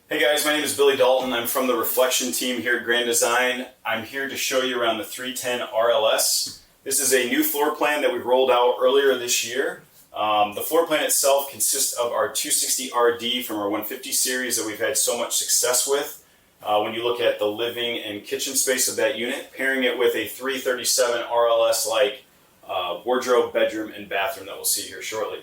Hey guys, my name is Billy Dalton. I'm from the Reflection team here at Grand Design. I'm here to show you around the 310 RLS. This is a new floor plan that we rolled out earlier this year. The floor plan itself consists of our 260 RD from our 150 series that we've had so much success with. When you look at the living and kitchen space of that unit, pairing it with a 337 RLS like wardrobe, bedroom, and bathroom that we'll see here shortly.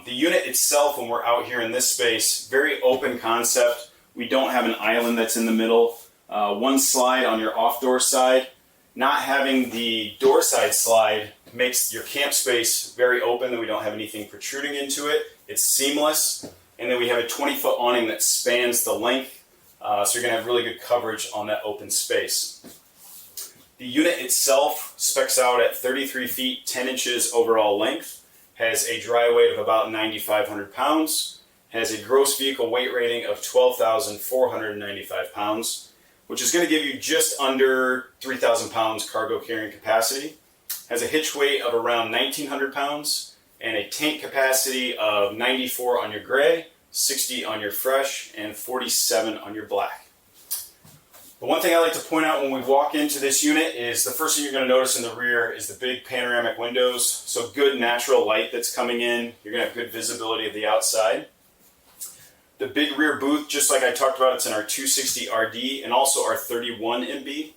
The unit itself, when we're out here in this space, very open concept. We don't have an island that's in the middle. One slide on your off-door side. Not having the door side slide makes your camp space very open, and we don't have anything protruding into it. It's seamless. And then we have a 20-foot awning that spans the length, so you're going to have really good coverage on that open space. The unit itself specs out at 33 feet, 10 inches overall length. Has a dry weight of about 9,500 pounds, has a gross vehicle weight rating of 12,495 pounds, which is going to give you just under 3,000 pounds cargo carrying capacity, has a hitch weight of around 1,900 pounds, and a tank capacity of 94 on your gray, 60 on your fresh, and 47 on your black. The one thing I like to point out when we walk into this unit is the first thing you're going to notice in the rear is the big panoramic windows. So good natural light that's coming in. You're going to have good visibility of the outside. The big rear booth, just like I talked about, it's in our 260 RD and also our 31 MB.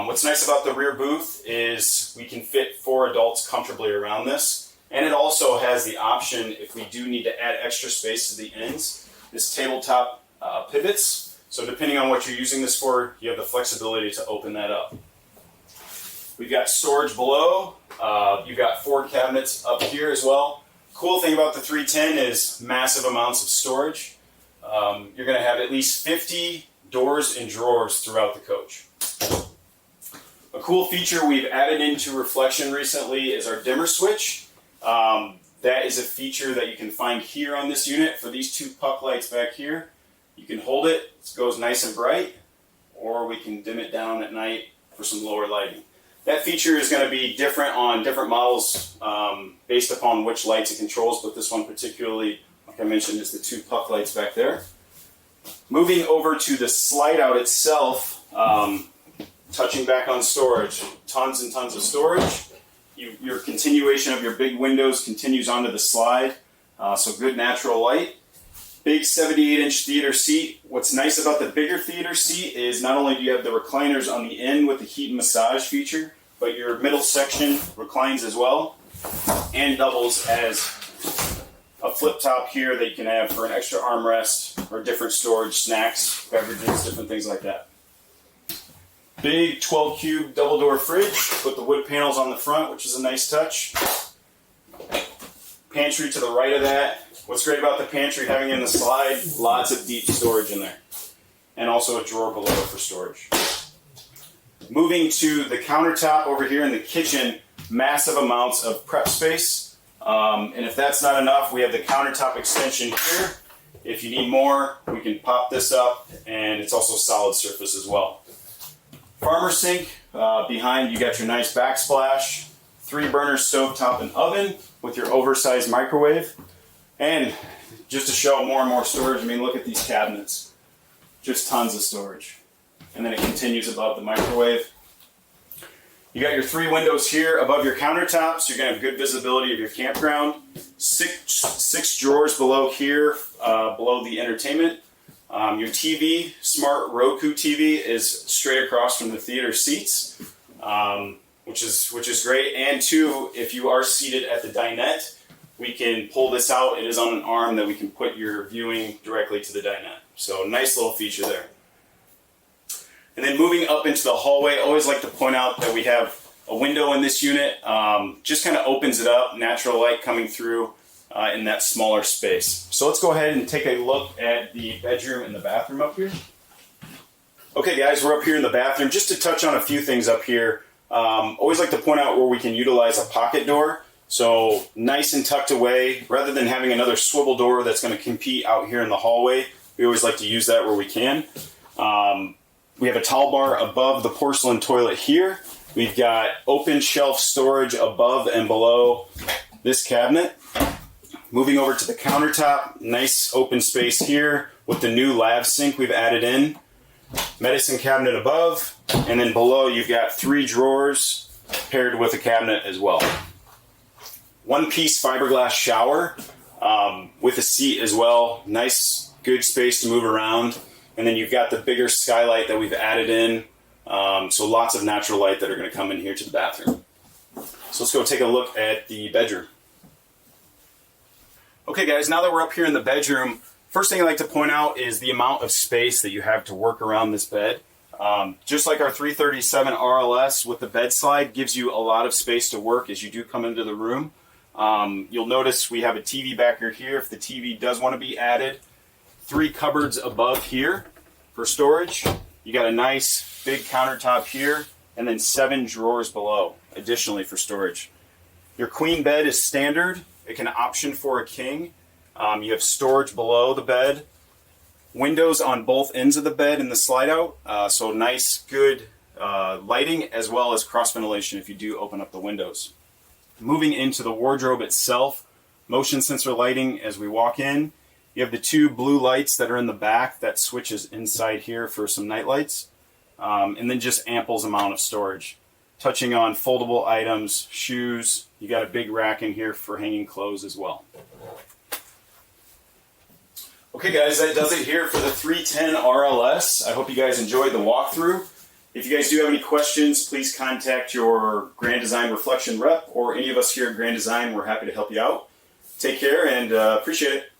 What's nice about the rear booth is we can fit 4 adults comfortably around this. And it also has the option, if we do need to add extra space to the ends, this tabletop pivots. So depending on what you're using this for, you have the flexibility to open that up. We've got storage below. You've got 4 cabinets up here as well. Cool thing about the 310 is massive amounts of storage. You're going to have at least 50 doors and drawers throughout the coach. A cool feature we've added into Reflection recently is our dimmer switch. That is a feature that you can find here on this unit for these 2 puck lights back here. You can hold it, it goes nice and bright, or we can dim it down at night for some lower lighting. That feature is going to be different on different models based upon which lights it controls, but this one particularly, like I mentioned, is the 2 puck lights back there. Moving over to the slide out itself, touching back on storage, tons and tons of storage. Your continuation of your big windows continues onto the slide, so good natural light. Big 78-inch theater seat. What's nice about the bigger theater seat is not only do you have the recliners on the end with the heat and massage feature, but your middle section reclines as well and doubles as a flip top here that you can have for an extra armrest or different storage, snacks, beverages, different things like that. Big 12-cube double door fridge with the wood panels on the front, which is a nice touch. Pantry to the right of that. What's great about the pantry having in the slide, lots of deep storage in there. And also a drawer below for storage. Moving to the countertop over here in the kitchen, massive amounts of prep space. And if that's not enough, we have the countertop extension here. If you need more, we can pop this up, and it's also solid surface as well. Farmer sink, behind you got your nice backsplash, 3-burner stovetop and oven with your oversized microwave. And just to show more and more storage, I mean, look at these cabinets. Just tons of storage. And then it continues above the microwave. You got your 3 windows here above your countertop, so you're going to have good visibility of your campground. Six drawers below here, below the entertainment. Your TV, smart Roku TV, is straight across from the theater seats, which is great. And 2, if you are seated at the dinette, we can pull this out. It is on an arm that we can put your viewing directly to the dinette. So nice little feature there. And then moving up into the hallway, I always like to point out that we have a window in this unit. Just kind of opens it up, natural light coming through in that smaller space. So let's go ahead and take a look at the bedroom and the bathroom up here. Okay guys, we're up here in the bathroom. Just to touch on a few things up here, always like to point out where we can utilize a pocket door. So nice and tucked away, rather than having another swivel door that's going to compete out here in the hallway. We always like to use that where we can. We have a towel bar above the porcelain toilet here. We've got open shelf storage above and below this cabinet. Moving over to the countertop, nice open space here with the new lav sink we've added in. Medicine cabinet above, and then below you've got 3 drawers paired with a cabinet as well. One-piece fiberglass shower with a seat as well. Nice, good space to move around. And then you've got the bigger skylight that we've added in. So lots of natural light that are going to come in here to the bathroom. So let's go take a look at the bedroom. Okay guys, now that we're up here in the bedroom, first thing I'd like to point out is the amount of space that you have to work around this bed. Just like our 337 RLS with the bed slide gives you a lot of space to work as you do come into the room. You'll notice we have a TV backer here if the TV does want to be added. 3 cupboards above here for storage. You got a nice big countertop here and then 7 drawers below additionally for storage. Your queen bed is standard. It can option for a king. You have storage below the bed. Windows on both ends of the bed in the slide out. So nice, good lighting as well as cross ventilation if you do open up the windows. Moving into the wardrobe itself, motion sensor lighting as we walk in. You have the 2 blue lights that are in the back that switches inside here for some night lights. And then just ample amount of storage. Touching on foldable items, shoes. You got a big rack in here for hanging clothes as well. Okay guys, that does it here for the 310 RLS. I hope you guys enjoyed the walkthrough. If you guys do have any questions, please contact your Grand Design Reflection rep or any of us here at Grand Design. We're happy to help you out. Take care and appreciate it.